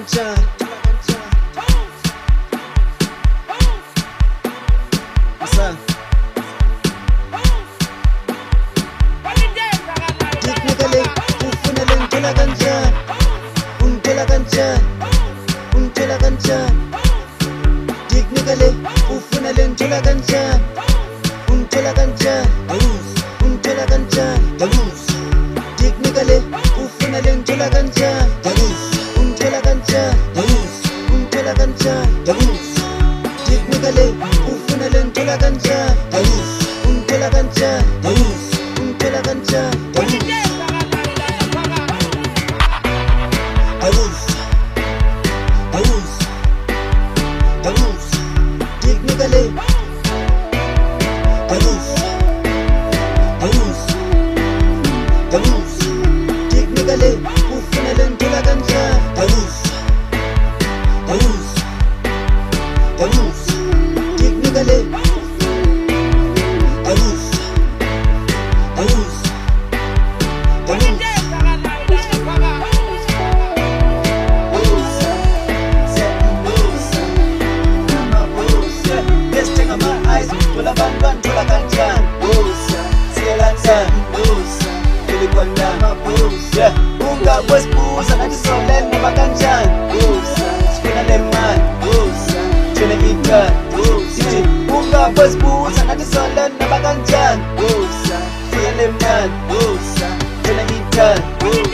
kanjani? Asante. Technically, ufuna ngithola kanjani? Ungithola kanjani? Ungithola kanjani? Technically, ufuna ngithola kanjani? Ungithola kanjani? Ungithola kanjani? Technically, ufuna ngithola kanjani? Ungithola kanjani? Ungithola kanjani? Technically, ufuna ngithola kanjani? Ungithola kanjani? Ungithola kanjani? Technically, technically, ufuna ngithola kanjani? Technically, ungabwesibuza nathi solele noma kanjani? Sifuna le mali thina ithani. Ungabwesibuza nathi solele noma kanjani? Sifuna le mali thina ithani.